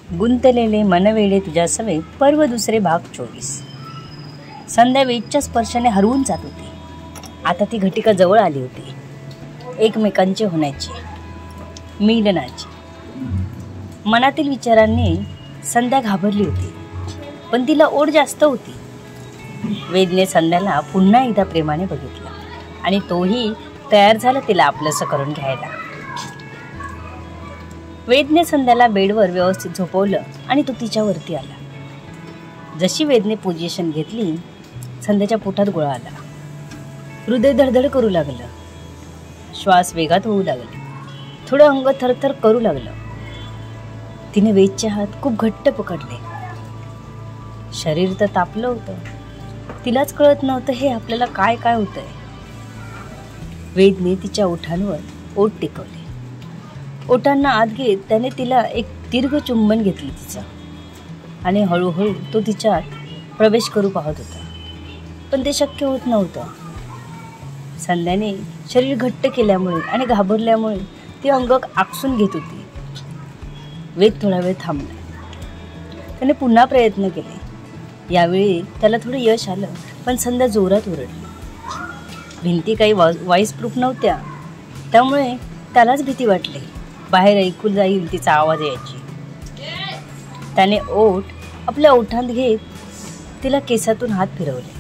गुंतलेले मनवेडे तुझ्या सवे पर्व दुसरे भाग 24. संध्या वेदच्या स्पर्शाने हरवून जात होती. आता ती घटिका जवळ आली होती. एकमेकांचे होण्याची, मिलनाची. मनातील विचारांनी संध्या घाबरली होती, पण तिला ओढ जास्त होती. वेदने संध्याला पुन्हा एकदा प्रेमाने बघितलं आणि तोही तयार झाला तिला आपलंसं करून घ्यायला. वेदने संध्याला बेडवर व्यवस्थित झोपवलं आणि तो तिच्यावरती आला. जशी वेदने पोझिशन घेतली, संध्याच्या पोटात गोळा आला. हृदय धडधड करू लागलं. श्वास वेगात होऊ लागला. थोडं अंग थरथर करू लागलं. तिने वेदचे हात खूप घट्ट पकडले. शरीर तर तापलं होतं. तिलाच कळत नव्हतं हे आपल्याला काय काय होतंय. वेदने तिच्या ओठांवर ओठ टेकवले. ओठांना आत घेत त्याने तिला एक दीर्घ चुंबन घेतलं तिचं आणि हळूहळू तो तिच्यात प्रवेश करू पाहत होता, पण ते शक्य होत नव्हतं. संध्याने शरीर घट्ट केल्यामुळे आणि घाबरल्यामुळे ती अंग आकसून घेत होती. वेद थोडा वेळ थांबला. त्याने पुन्हा प्रयत्न केले. यावेळी त्याला थोडं यश आलं, पण संध्या जोरात ओरडली. भिंती काही व्हॉइस प्रूफ नव्हत्या, त्यामुळे त्यालाच भीती वाटली. बाहेर ऐकू जाईल तिचा आवाज यायची. त्याने ओठ आपल्या ओठांत घेत तिला केसातून हात फिरवले.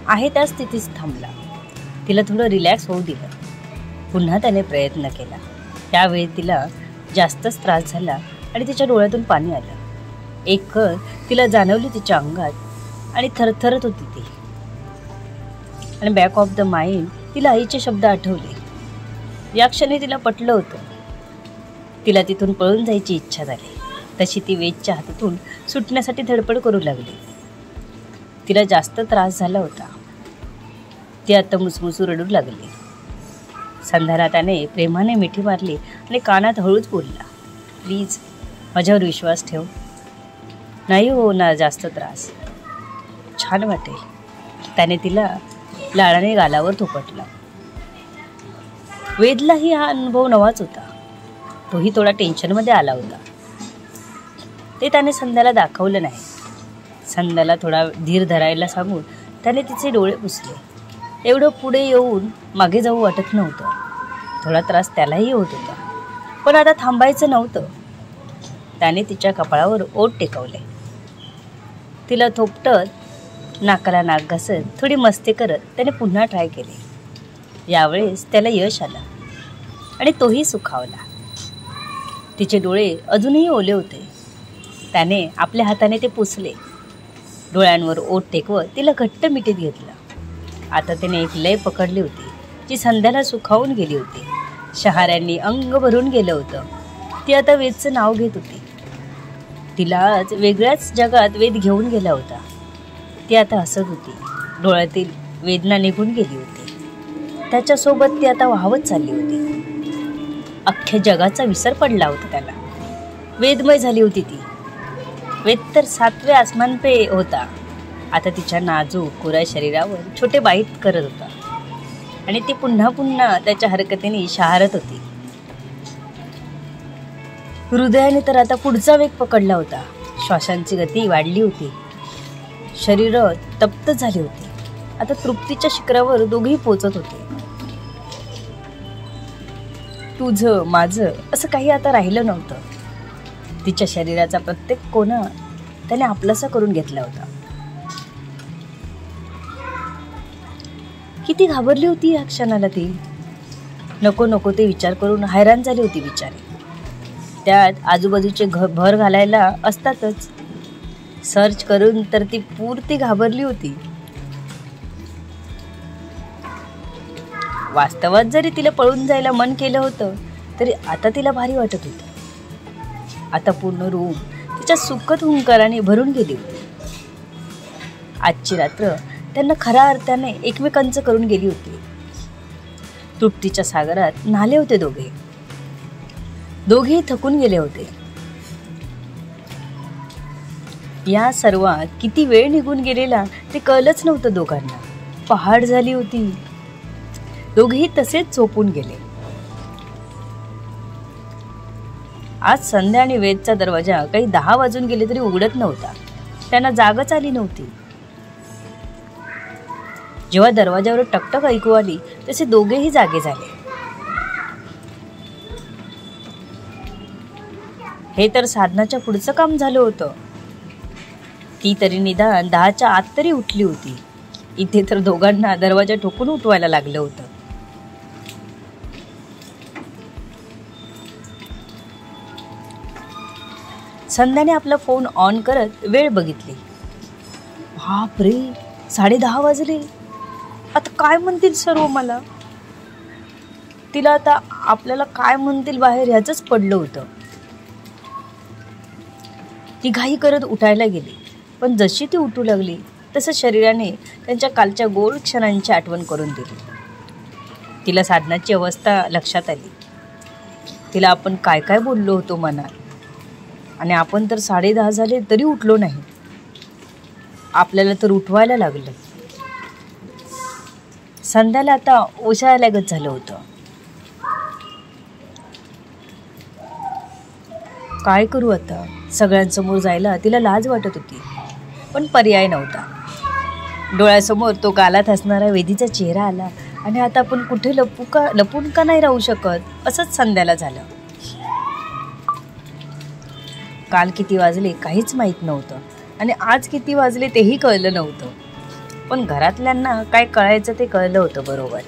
आहे त्या स्थितीत थांबला. तिला थोडं रिलॅक्स होऊ दिलं. पुन्हा त्याने प्रयत्न केला. त्यावेळी तिला जास्तच त्रास झाला आणि तिच्या डोळ्यातून पाणी आलं. एक कळ तिला जाणवली तिच्या अंगात आणि थरथरत होती ती. आणि बॅक ऑफ द माइंड तिला आईचे शब्द आठवले. या क्षणी तिला पटलं होतं. तिला तिथून पळून जायची इच्छा झाली. तशी ती वेदच्या हातातून सुटण्यासाठी धडपड करू लागली. तिला जास्त त्रास झाला होता. ती आता मुसमुसू रडू लागली. संध्याला त्याने प्रेमाने मिठी मारली आणि कानात हळूच बोलला, प्लीज माझ्यावर विश्वास ठेव. नाही होणार जास्त त्रास, छान वाटेल. त्याने तिला लाडाने गालावर थोपटला. वेदलाही हा अनुभव नवाच होता. तोही थोडा टेन्शनमध्ये आला होता. ते त्याने संध्याला दाखवलं नाही. संध्याला थोडा धीर धरायला सांगून त्याने तिचे डोळे पुसले. एवढं पुढे येऊन मागे जाऊ वाटत नव्हतं. थोडा त्रास त्यालाही होत होता, पण आता थांबायचं नव्हतं. त्याने तिच्या कपाळावर ओठ टेकवले. तिला थोपटत, नाकाला नाक घासत, थोडी मस्ती करत त्याने पुन्हा ट्राय केले. यावेळेस त्याला यश आलं आणि तोही सुखावला. तिचे डोळे अजूनही ओले होते. त्याने आपल्या हाताने ते पुसले. डोळ्यांवर ओठ टेकवत तिला घट्ट मिठीत घेतलं. आता त्याने एक लय पकडली होती, जी संध्याला सुखावून गेली होती. शहाऱ्यांनी अंग भरून गेलं होतं. ती आता वेदचं नाव घेत होती. तिला आज वेगळ्याच जगात वेद घेऊन गेला होता. ती आता हसत होती. डोळ्यातील वेदना निघून गेली होती. त्याच्यासोबत ती आता वाहवत चालली होती. अख्ख्या जगाचा विसर पडला होता त्याला. वेदमय झाली होती ती. वेद तर 7वे आसमान पे होता. आता तिच्या नाजूक कोऱ्या शरीरावर छोटे बाईट करत होता आणि ती पुन्हा पुन्हा त्याच्या हरकतीने शहारत होती. हृदयाने तर आता पुढचा वेग पकडला होता. श्वासांची गती वाढली होती. शरीर तप्त झाली होती. आता तृप्तीच्या शिखरावर दोघेही पोचत होते. तुझं माझं असं काही आता राहिलं नव्हतं. तिच्या शरीराचा प्रत्येक कोना त्याने आपलासा करून घेतला होता. किती घाबरली होती या क्षणाला ती. नको नको ते विचार करून हैराण झाली होती बिचारी. त्यात आजूबाजूचे भर घालायला असतातच. सर्च करून तर ती पूर्ती घाबरली होती. वास्तवात जरी तिला पळून जायला मन केलं होतं, तरी आता तिला भारी वाटत होतं. आता पूर्ण रूम तिच्या सुखद हुंकाराने भरून गेली होती. आजची रात्र त्यांना खऱ्या अर्थाने एकमेकांचं करून गेली होती. तृप्तीच्या सागरात न्हाले होते दोघे. दोघेही थकून गेले होते. या सर्वात किती वेळ निघून गेलेला ते कळलंच नव्हतं दोघांना. पहाट झाली होती. दोघेही तसेच झोपून गेले. आज संध्या आणि वेदचा दरवाजा काही 10 वाजून गेले तरी उघडत नव्हता. त्यांना जागच आली नव्हती. जेव्हा दरवाजावर टकटक ऐकू आली तसे दोघेही जागे झाले. हे तर साधनाच्या पुढचं काम झालं होतं. ती तरी निदान 10च्या आत तरी उठली होती. इथे तर दोघांना दरवाजा ठोकून उठवायला लागलं होतं. संध्याने आपला फोन ऑन करत वेळ बघितली. बापरे, 10:30 वाजले. आता काय म्हणतील सर्व मला. तिला आता आपल्याला काय म्हणतील बाहेर ह्याचंच पडलं होतं. ती घाई करत उठायला गेली, पण जशी ती उठू लागली तसं शरीराने त्यांच्या कालच्या गोड क्षणांची आठवण करून दिली. तिला साधनाची अवस्था लक्षात आली. तिला आपण काय काय बोललो होतो मनात, आणि आपण तर 10:30 झाले तरी उठलो नाही. आपल्याला तर उठवायला लागलं. संध्याला आता ओशाळल्यागत झालं होतं. काय करू आता. सगळ्यांसमोर जायला तिला लाज वाटत होती, पण पर्याय नव्हता. डोळ्यासमोर तो गालात हसणारा वेदीचा चेहरा आला, आणि आता आपण कुठे लपून का नाही राहू शकत असंच संध्याला झालं. काल किती वाजले काहीच माहीत नव्हतं, आणि आज किती वाजले तेही कळलं नव्हतं. पण घरातल्यांना काय कळायचं ते कळलं होतं बरोबर.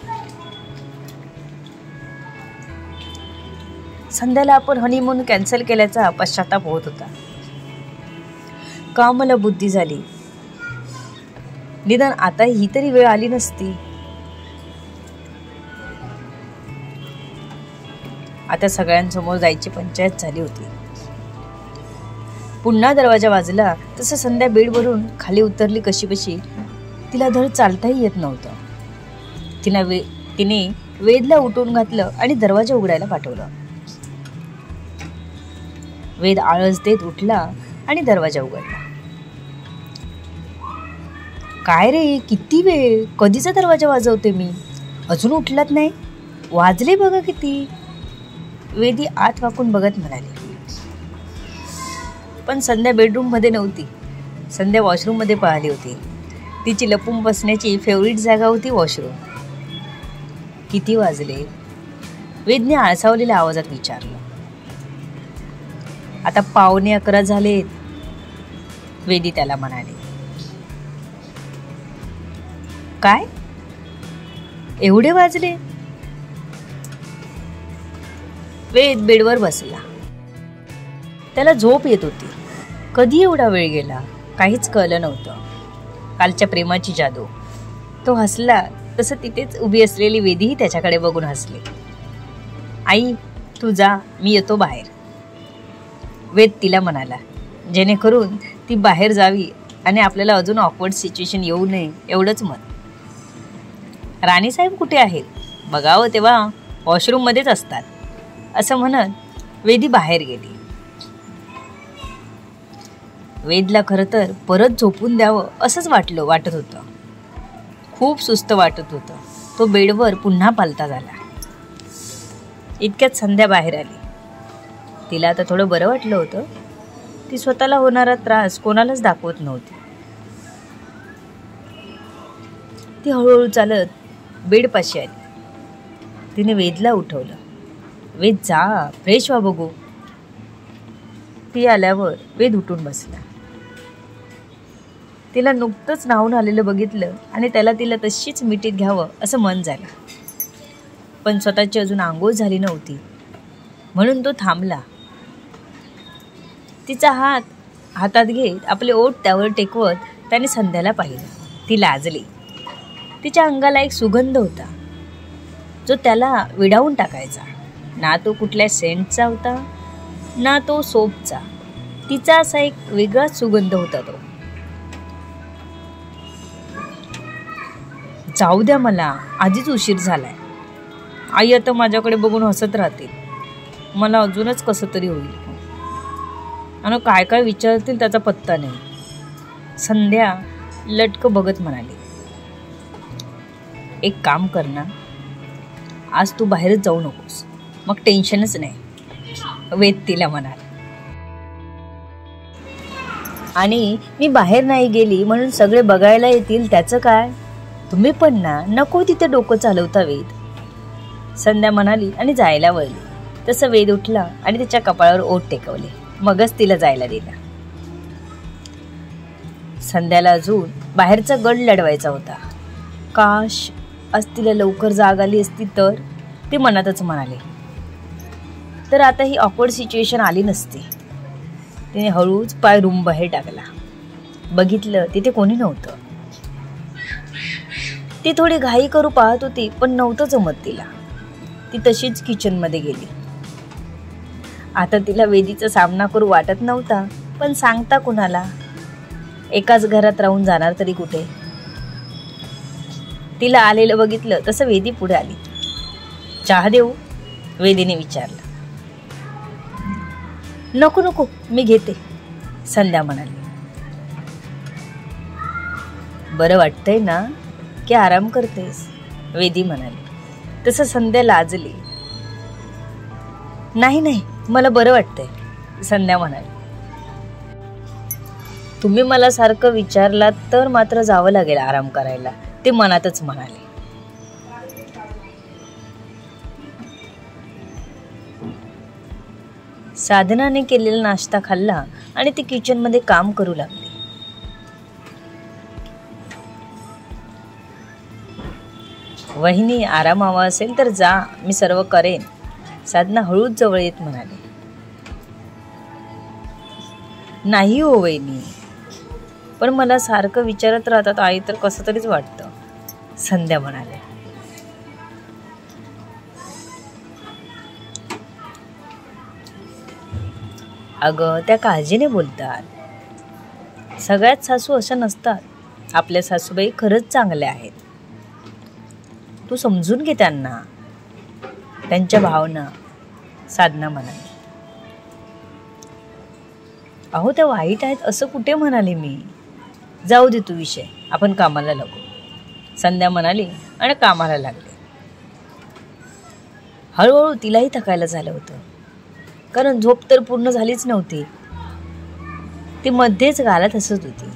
संध्याला आपण हनीमून कॅन्सल केल्याचा पश्चाताप होत होता. का मला बुद्धी झाली. निदान आता ही तरी वेळ आली नसती. आता सगळ्यांसमोर जायची पंचायत झाली होती. पुन्हा दरवाजा वाजला तसं संध्या बेडवरून खाली उतरली कशी. तिला धड चालताही येत नव्हतं. तिने वेदला उठवून घातलं आणि दरवाजा उघडायला पाठवलं. वेद आळस देत उठला आणि दरवाजा उघडला. काय रे, किती वेळ, कधीचा दरवाजा वाजवते मी, अजून उठलात नाही. वाजले बघा किती. वेदी आत वाकून बघत म्हणाली. पण संध्या बेडरूम मध्ये नव्हती. संध्या वॉशरूम मध्ये पळाली होती. तिची लपून बसण्याची फेवरेट जागा होती वॉशरूम. किती वाजले. वेदने आळसावलेल्या आवाजात विचारलं. आता 11:15 झालेत, वेदी त्याला म्हणाली. काय, एवढे वाजले. वेद बेडवर बसला. त्याला झोप येत होती. कधी एवढा वेळ गेला काहीच कळलं नव्हतं. कालच्या प्रेमाची जादू. तो हसला तसं तिथेच उभी असलेली वेदीही त्याच्याकडे बघून हसली. आई, तू जा, मी येतो बाहेर, वेद तिला म्हणाला, जेणेकरून ती बाहेर जावी आणि आपल्याला अजून ऑकवर्ड सिच्युएशन येऊ नये एवढंच मत. राणीसाहेब कुठे आहेत बघावं तेव्हा वॉशरूममध्येच असतात असं म्हणत वेदी बाहेर गेली. वेदला खरं तर परत झोपून द्यावं असंच वाटत होतं. खूप सुस्त वाटत होतं. तो बेडवर पुन्हा पालता झाला. इतक्यात संध्या बाहेर आली. तिला आता थोडं बरं वाटलं होतं. ती स्वतःला होणारा त्रास कोणालाच दाखवत नव्हती. ती हळूहळू चालत बेडपाशी आली. तिने वेदला उठवलं. वेद, जा, फ्रेश व्हा बघू. ती आल्यावर वेद उठून बसला. तिला नुकतंच न्हावून आलेलं बघितलं आणि त्याला तिला तशीच मिठीत घ्यावं असं मन झालं. पण स्वतःची अजून आंघोळ झाली नव्हती म्हणून तो थांबला. तिचा हात हातात घेत आपले ओठ त्यावर टेकवत त्याने संध्याला पाहिलं. ती लाजली. तिच्या अंगाला एक सुगंध होता जो त्याला विडावून टाकायचा. ना तो कुठल्या सेंटचा होता ना तो सोपचा. तिचा असा एक वेगळाच सुगंध होता तो. जाऊ द्या मला, आधीच उशीर झालाय. आई आता माझ्याकडे बघून हसत राहतील. मला अजूनच कसं तरी होईल आणि काय काय विचारतील त्याचा पत्ता नाही. संध्या लटकं बघत म्हणाली, एक काम कर ना, आज तू बाहेरच जाऊ नकोस, मग टेन्शनच नाही. वेद तिला म्हणाला. आणि मी बाहेर नाही गेली म्हणून सगळे बघायला येतील त्याचं काय? तुम्ही पण ना, नको तिथे डोकं चालवता वेद. संध्या म्हणाली आणि जायला वळली. तसं वेद उठला आणि तिच्या कपाळावर ओठ टेकवले. मगच तिला जायला दिला. संध्याला अजून बाहेरचा गड लढवायचा होता. काश आज तिला लवकर जाग आली असती तर, ती मनातच म्हणाले. तर आता ही ऑकवर्ड सिच्युएशन आली नसती. तिने हळूच पाय रूम बाहेर टाकला. बघितलं तिथे कोणी नव्हतं. ती थोडी घाई करू पाहत होती पण नव्हतं जमत तिला. ती तशीच किचन मध्ये गेली. आता तिला वेदीचा सामना करू वाटत नव्हता, पण सांगता कुणाला? एकाच घरात राहून जाणार तरी कुठे? तिला आलेलं बघितलं तसं वेदी पुढे आली. चहा देऊ? वेदीने विचारलं. नको नको, मी घेते, संध्या म्हणाली. बरं वाटतंय ना की आराम करतेस? वेदी म्हणाली. तसं संध्या लाजली. नाही नाही, मला बरं वाटतंय, संध्या म्हणाली. तुम्ही मला सारखं विचारलात तर मात्र जावं लागेल आराम करायला, ते मनातच म्हणाले. साधनाने केलेला नाश्ता खाल्ला आणि ती किचन मध्ये काम करू लागली. वहिनी, आराम हवा असेल तर जा, मी सर्व करेन, साधना हळूच जवळ येत म्हणाली. नाही हो वहिनी, पण मला सारखं विचारत राहतात आई तर कसं तरीच वाटतं, संध्या म्हणाले. अगं, त्या काळजीने बोलतात. सगळ्यात सासू अशा नसतात. आपल्या सासूबाई खरंच चांगल्या आहेत. तू समजून घे त्यांना, त्यांच्या भावना, साधना म्हणाली. अहो, त्या वाईट आहेत असं कुठे म्हणाले मी? जाऊ दे तू विषय, आपण कामाला लागू, संध्या म्हणाली आणि कामाला लागले. हळूहळू तिलाही थकायला झालं होतं, कारण झोप तर पूर्ण झालीच नव्हती. ती मध्येच गालात हसत होती.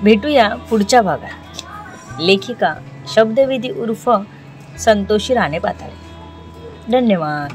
भेटूया पुढच्या भागात. लेखिका शब्दवेदी उर्फ संतोषी राणे पाताळे. धन्यवाद.